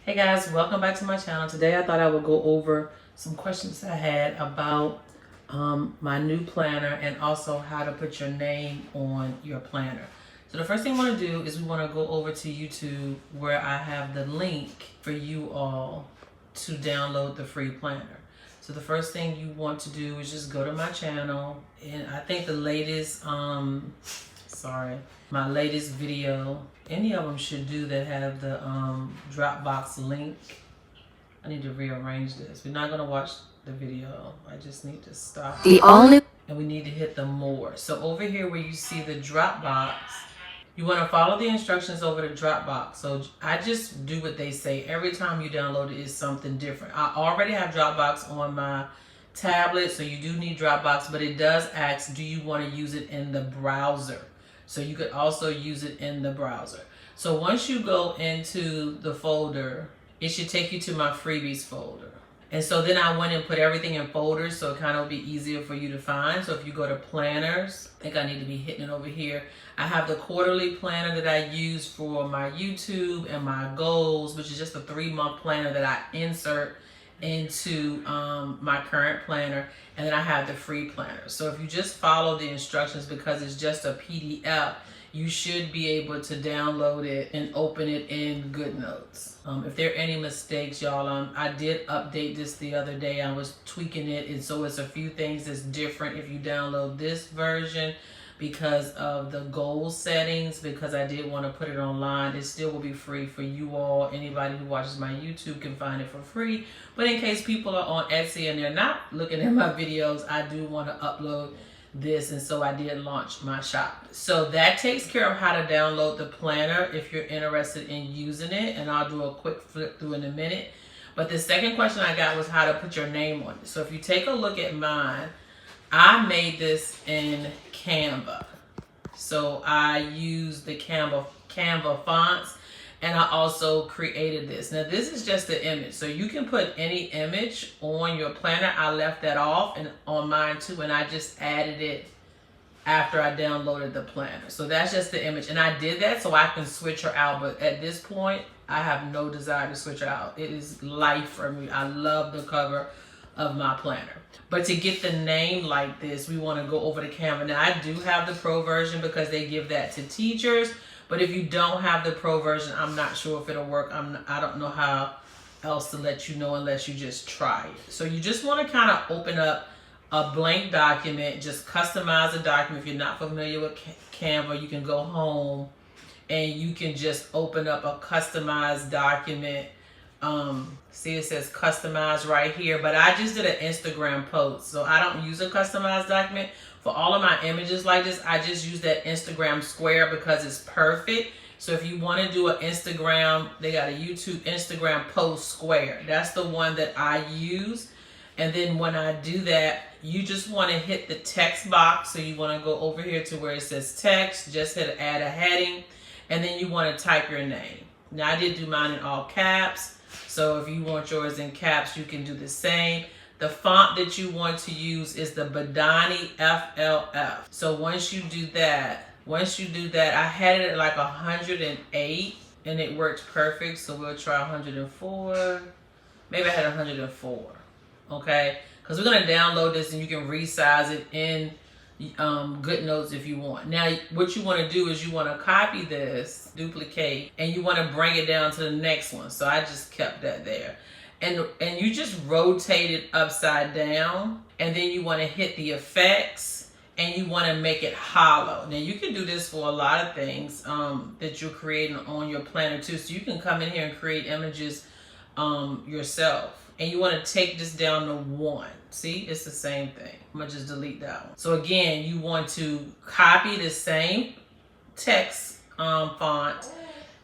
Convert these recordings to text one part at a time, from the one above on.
Hey guys, welcome back to my channel. Today I thought I would go over some questions I had about my new planner and also how to put your name on your planner. So the first thing we want to do is we want to go over to YouTube where I have the link for you all to download the free planner. So the first thing you want to do is just go to my channel, and I think the latest my latest video, any of them should do that have the Dropbox link. I need to rearrange this. We're not gonna watch the video. I just need to stop. And we need to hit the more. So over here where you see the Dropbox, you want to follow the instructions over the Dropbox. So I just do what they say. Every time you download it is something different. I already have Dropbox on my tablet, so you do need Dropbox, but it does ask, do you want to use it in the browser? So you could also use it in the browser. So once you go into the folder, it should take you to my freebies folder. And so then I went and put everything in folders, so it kind of will be easier for you to find. So if you go to planners, I think I need to be hitting it over here. I have the quarterly planner that I use for my YouTube and my goals, which is just a 3-month planner that I insert into my current planner. And then I have the free planner. So if you just follow the instructions, because it's just a PDF, you should be able to download it and open it in GoodNotes. If there are any mistakes, y'all, I did update this the other day. I was tweaking it, and so it's a few things that's different if you download this version because of the goal settings, because I did want to put it online. It still will be free for you all. Anybody who watches my YouTube can find it for free. But in case people are on Etsy and they're not looking at my videos, I do want to upload this, and so I did launch my shop. So that takes care of how to download the planner if you're interested in using it, and I'll do a quick flip through in a minute. But the second question I got was how to put your name on it. So if you take a look at mine, I made this in Canva. So I used the Canva fonts, and I also created this. Now this is just the image, so you can put any image on your planner. I left that off and on mine too, and I just added it after I downloaded the planner. So that's just the image, and I did that so I can switch her out, but at this point I have no desire to switch her out. It is life for me. I love the cover of my planner. But to get the name like this, we want to go over to Canva. Now I do have the pro version because they give that to teachers. But if you don't have the pro version, I'm not sure if it'll work. I don't know how else to let you know unless you just try it. So you just want to kind of open up a blank document, just customize a document. If you're not familiar with Canva, you can go home and you can just open up a customized document. See, it says customize right here, but I just did an Instagram post, so I don't use a customized document. For all of my images like this, I just use that Instagram square because it's perfect. So if you want to do an Instagram, they got a YouTube Instagram post square. That's the one that I use. And then when I do that, you just want to hit the text box. So you want to go over here to where it says text, just hit add a heading, and then you want to type your name. Now I did do mine in all caps. So if you want yours in caps, you can do the same. The font that you want to use is the Badani FLF. So once you do that, I had it at like 108 and it worked perfect. So we'll try 104. Maybe I had 104. Okay, because we're gonna download this and you can resize it in GoodNotes if you want. Now what you want to do is you want to copy this, duplicate, and you want to bring it down to the next one. So I just kept that there. And you just rotate it upside down, and then you want to hit the effects and you want to make it hollow. Now you can do this for a lot of things that you're creating on your planner too. So you can come in here and create images yourself. And you want to take this down to 1. See, it's the same thing. I'm going to just delete that one. So again, you want to copy the same text font.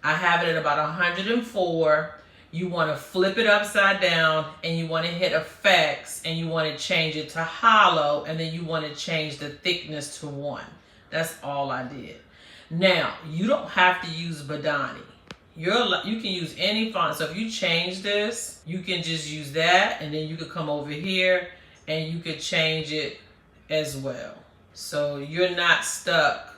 I have it at about 104. You want to flip it upside down and you want to hit effects and you want to change it to hollow, and then you want to change the thickness to 1. That's all I did. Now, you don't have to use Badani. You can use any font. So if you change this, you can just use that, and then you could come over here and you could change it as well. So you're not stuck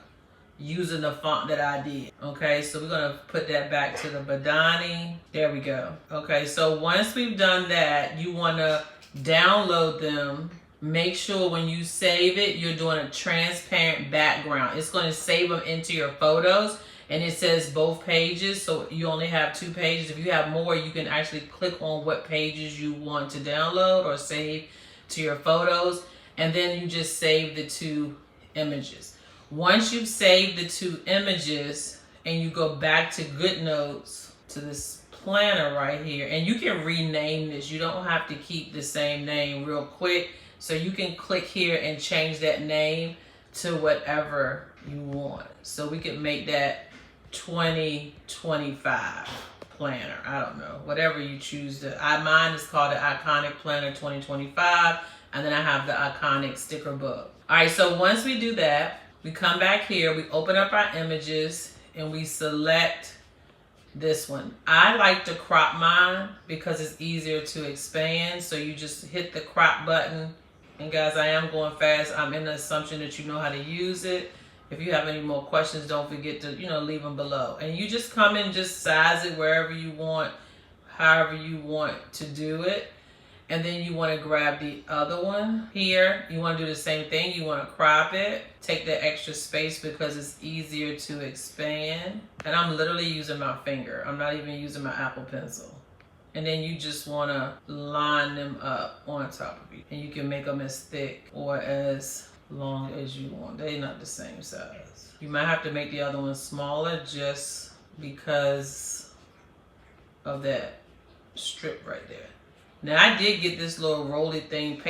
using the font that I did. Okay, so we're gonna put that back to the Badani. There we go. Okay, so once we've done that, you wanna download them. Make sure when you save it, you're doing a transparent background. It's gonna save them into your photos, and it says both pages, so you only have 2 pages. If you have more, you can actually click on what pages you want to download or save to your photos, and then you just save the 2 images. Once you've saved the 2 images and you go back to GoodNotes, to this planner right here, and you can rename this. You don't have to keep the same name real quick. So you can click here and change that name to whatever you want. So we could make that 2025 planner. I don't know, whatever you choose to. Mine is called the Iconic Planner 2025, and then I have the Iconic Sticker Book. All right, so once we do that, we come back here, we open up our images, and we select this one. I like to crop mine because it's easier to expand. So you just hit the crop button. And guys, I am going fast. I'm in the assumption that you know how to use it. If you have any more questions, don't forget to, leave them below. And you just come in, just size it wherever you want, however you want to do it. And then you want to grab the other one here. You want to do the same thing. You want to crop it. Take the extra space because it's easier to expand. And I'm literally using my finger. I'm not even using my Apple Pencil. And then you just want to line them up on top of you. And you can make them as thick or as long as you want. They're not the same size. You might have to make the other one smaller just because of that strip right there. Now I did get this little roly thing,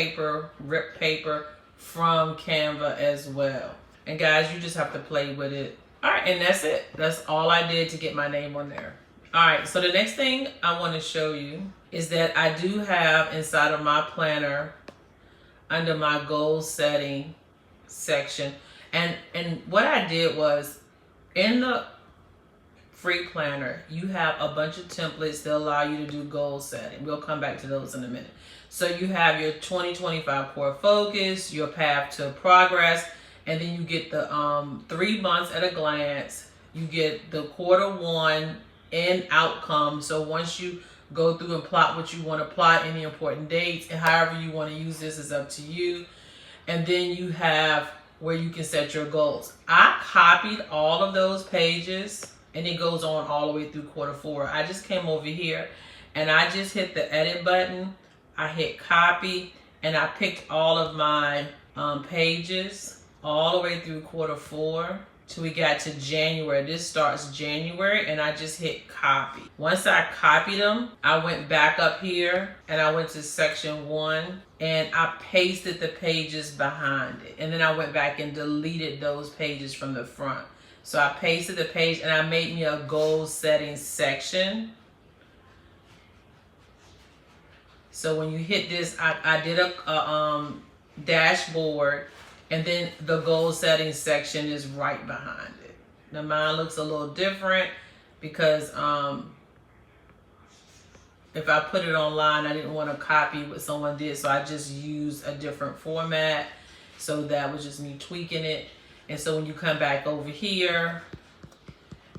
ripped paper from Canva as well. And guys, you just have to play with it. All right, and that's it. That's all I did to get my name on there. All right, so the next thing I want to show you is that I do have inside of my planner under my goal setting section. And what I did was in the free planner, you have a bunch of templates that allow you to do goal setting. We'll come back to those in a minute. So you have your 2025 core focus, your path to progress, and then you get the 3 months at a glance. You get the Q1 end outcome. So once you go through and plot what you want to plot, any important dates, and however you want to use this is up to you. And then you have where you can set your goals. I copied all of those pages, and it goes on all the way through Q4. I just came over here and I just hit the edit button. I hit copy, and I picked all of my pages all the way through Q4 till we got to January. This starts January, and I just hit copy. Once I copied them, I went back up here and I went to section 1 and I pasted the pages behind it. And then I went back and deleted those pages from the front. So I pasted the page and I made me a goal setting section. So when you hit this, I did a dashboard, and then the goal setting section is right behind it. Now mine looks a little different because if I put it online, I didn't want to copy what someone did, so I just used a different format. So that was just me tweaking it. And so when you come back over here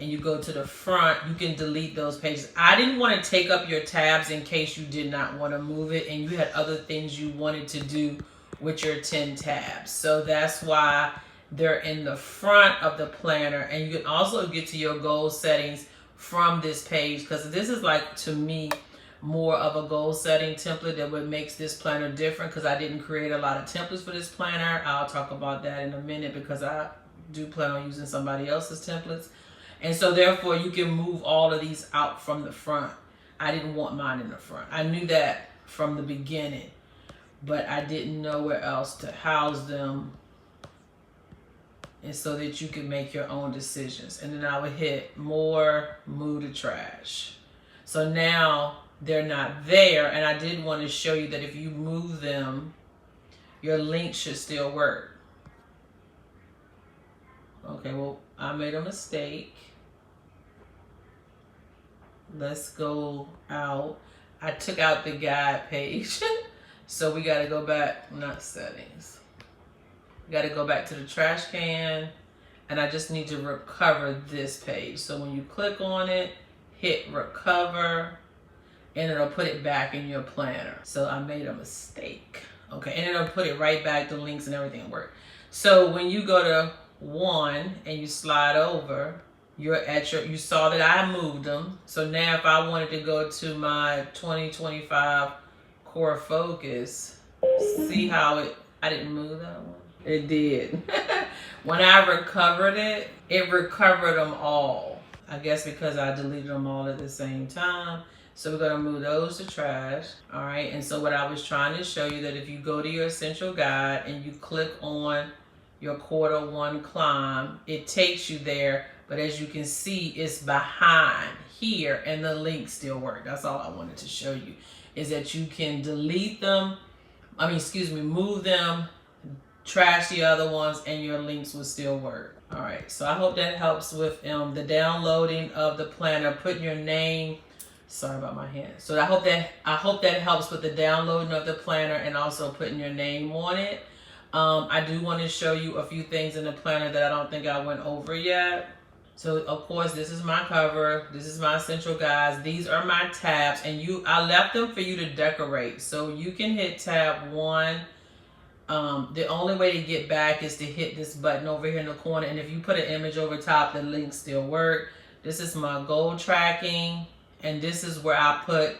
and you go to the front, you can delete those pages. I didn't want to take up your tabs in case you did not want to move it and you had other things you wanted to do with your 10 tabs. So that's why they're in the front of the planner. And you can also get to your goal settings from this page, because this is, like, to me, more of a goal setting template that what makes this planner different, because I didn't create a lot of templates for this planner. I'll talk about that in a minute because I do plan on using somebody else's templates. And so therefore you can move all of these out from the front. I didn't want mine in the front. I knew that from the beginning, but I didn't know where else to house them, and so that you can make your own decisions. And then I would hit more, move to trash. So now they're not there, and I did want to show you that if you move them, your link should still work. Okay, well, I made a mistake. Let's go out. I took out the guide page. So we got to go back, not settings. We got to go back to the trash can, and I just need to recover this page. So when you click on it, hit recover, and it'll put it back in your planner. So I made a mistake. Okay, and it'll put it right back, the links and everything work. So when you go to 1 and you slide over, you're at your, you saw that I moved them. So now if I wanted to go to my 2025 core focus, see how it, I didn't move that one? It did. When I recovered it, it recovered them all. I guess because I deleted them all at the same time. So we're gonna move those to trash. All right, and so what I was trying to show you that if you go to your essential guide and you click on your Q1 climb, it takes you there, but as you can see, it's behind here and the links still work. That's all I wanted to show you, is that you can delete them, move them, trash the other ones, and your links will still work. All right, so I hope that helps with the downloading of the planner, putting your name, sorry about my hand. So I hope that helps with the downloading of the planner and also putting your name on it. I do want to show you a few things in the planner that I don't think I went over yet. So of course, this is my cover, this is my essential guides, these are my tabs, and I left them for you to decorate. So you can hit tab 1. The only way to get back is to hit this button over here in the corner, and if you put an image over top, the links still work. This is my goal tracking, and this is where I put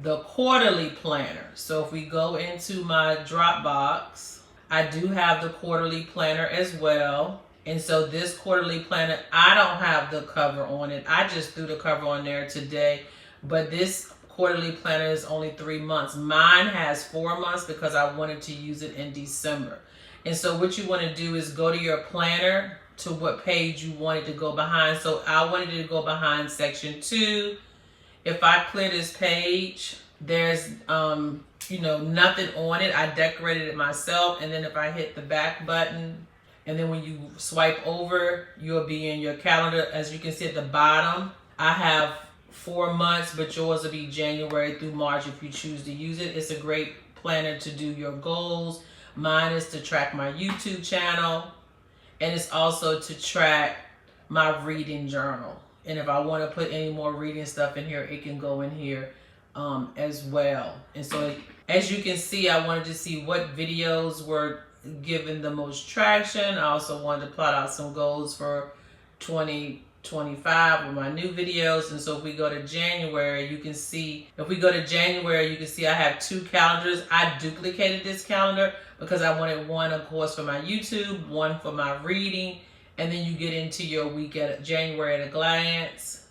the quarterly planner. So if we go into my Dropbox, I do have the quarterly planner as well. And so this quarterly planner, I don't have the cover on it. I just threw the cover on there today. But this quarterly planner is only 3 months. Mine has 4 months because I wanted to use it in December. And so what you want to do is go to your planner to what page you wanted to go behind. So I wanted to go behind section 2. If I clear this page, there's nothing on it. I decorated it myself, and then if I hit the back button, and then when you swipe over, you'll be in your calendar. As you can see at the bottom, I have 4 months, but yours will be January through March if you choose to use it. It's a great planner to do your goals. Mine is to track my YouTube channel, and it's also to track my reading journal. And if I want to put any more reading stuff in here, it can go in here as well. And so as you can see, I wanted to see what videos were given the most traction. I also wanted to plot out some goals for 2025 with my new videos. And so if we go to January, you can see, I have 2 calendars. I duplicated this calendar because I wanted one, of course, for my YouTube, one for my reading. And then you get into your week at January at a glance.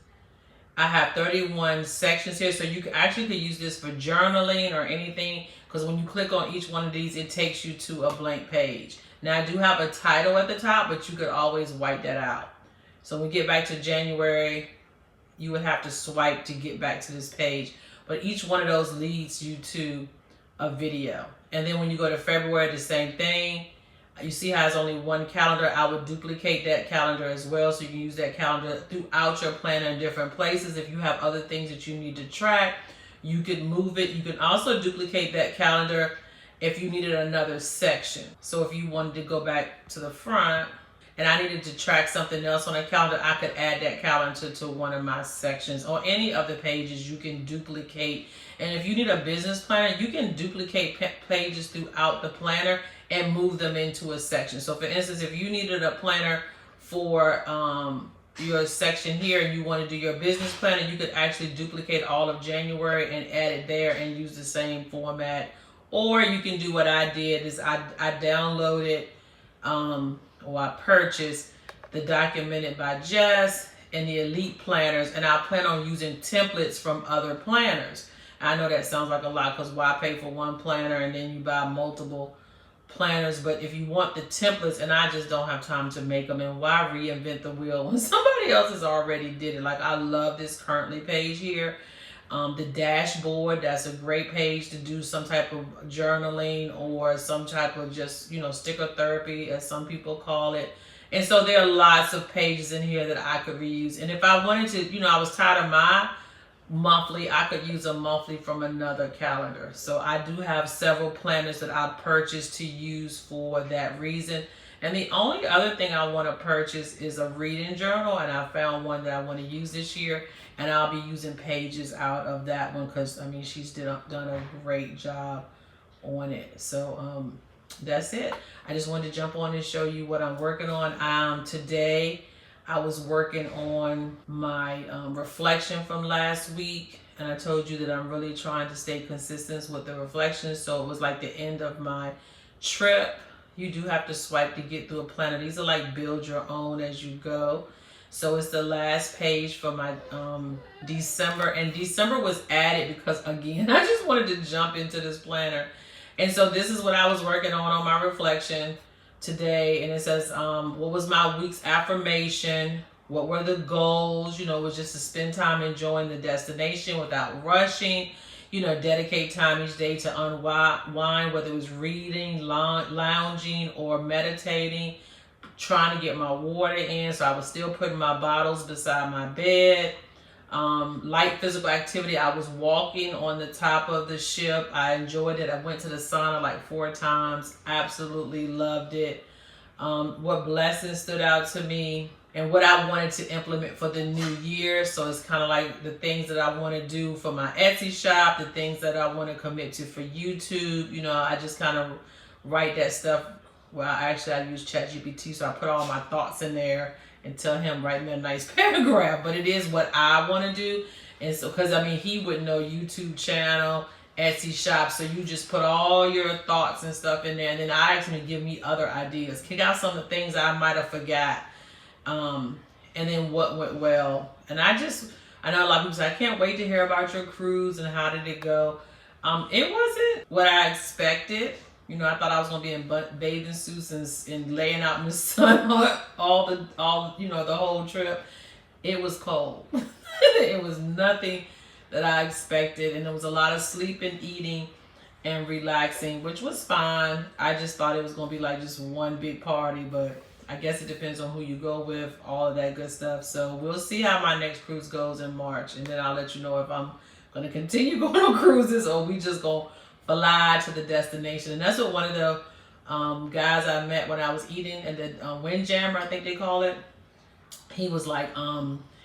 I have 31 sections here, so you could use this for journaling or anything, because when you click on each one of these, it takes you to a blank page. Now, I do have a title at the top, but you could always wipe that out. So when we get back to January, you would have to swipe to get back to this page. But each one of those leads you to a video. And then when you go to February, the same thing. You see how it's only one calendar. I would duplicate that calendar as well, so you can use that calendar throughout your planner in different places. If you have other things that you need to track, you could move it. You can also duplicate that calendar if you needed another section. So if you wanted to go back to the front and I needed to track something else on a calendar, I could add that calendar to one of my sections. Or any of the pages you can duplicate. And if you need a business planner, you can duplicate pages throughout the planner and move them into a section. So for instance, if you needed a planner for your section here and you want to do your business planner, you could actually duplicate all of January and add it there and use the same format. Or you can do what I did, is I downloaded or I purchased the Documented by Jess and the Elite planners, and I plan on using templates from other planners. I know that sounds like a lot, because why pay for one planner and then you buy multiple planners? But if you want the templates, and I just don't have time to make them, and why reinvent the wheel when somebody else has already did it? Like, I love this currently page here. The dashboard, that's a great page to do some type of journaling or some type of just, sticker therapy, as some people call it. And so there are lots of pages in here that I could reuse. And if I wanted to, I was tired of my monthly, I could use a monthly from another calendar. So I do have several planners that I purchased to use for that reason. And the only other thing I want to purchase is a reading journal, and I found one that I want to use this year, and I'll be using pages out of that one because I mean she's done a great job on it. So that's it. I just wanted to jump on and show you what I'm working on. Today I was working on my reflection from last week, and I told you that I'm really trying to stay consistent with the reflections. So it was like the end of my trip. You do have to swipe to get through a planner. These are like build your own as you go. So it's the last page for my December, and December was added because again I just wanted to jump into this planner. And so this is what I was working on my reflection today. And it says, what was my week's affirmation? What were the goals? You know, it was just to spend time enjoying the destination without rushing. You know, dedicate time each day to unwind, whether it was reading, lounging, or meditating. Trying to get my water in, so I was still putting my bottles beside my bed. Light physical activity. I was walking on the top of the ship. I enjoyed it. I went to the sauna like 4 times. Absolutely loved it. What blessings stood out to me and what I wanted to implement for the new year. So it's kind of like the things that I want to do for my Etsy shop, the things that I want to commit to for YouTube. You know, I just kind of write that stuff. Well, actually, I use ChatGPT, so I put all my thoughts in there and tell him write me a nice paragraph. But it is what I want to do. And so, because I mean, he would know YouTube channel, Etsy shop. So you just put all your thoughts and stuff in there. And then I asked him to give me other ideas. Kick out some of the things I might have forgot. And then what went well. And I know a lot of people say, I can't wait to hear about your cruise and how did it go. It wasn't what I expected. You know, I thought I was gonna be in bathing suits and laying out in the sun all the whole trip. It was cold. It was nothing that I expected, and there was a lot of sleeping, eating, and relaxing, which was fine. I just thought it was gonna be like just one big party, but I guess it depends on who you go with, all of that good stuff. So we'll see how my next cruise goes in March, and then I'll let you know if I'm gonna continue going on cruises or we just gonna fly to the destination. And that's what one of the guys I met when I was eating at the Windjammer, I think they call it. He was like,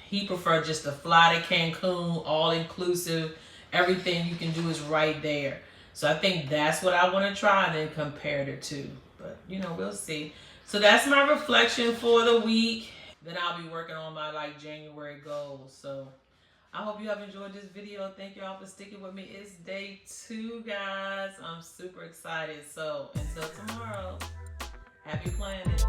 he preferred just to fly to Cancun, all inclusive. Everything you can do is right there. So I think that's what I want to try and then compare the two. But you know, we'll see. So that's my reflection for the week. Then I'll be working on my like January goals. So I hope you have enjoyed this video. Thank you all for sticking with me. It's day 2, guys. I'm super excited. So until tomorrow, happy planning.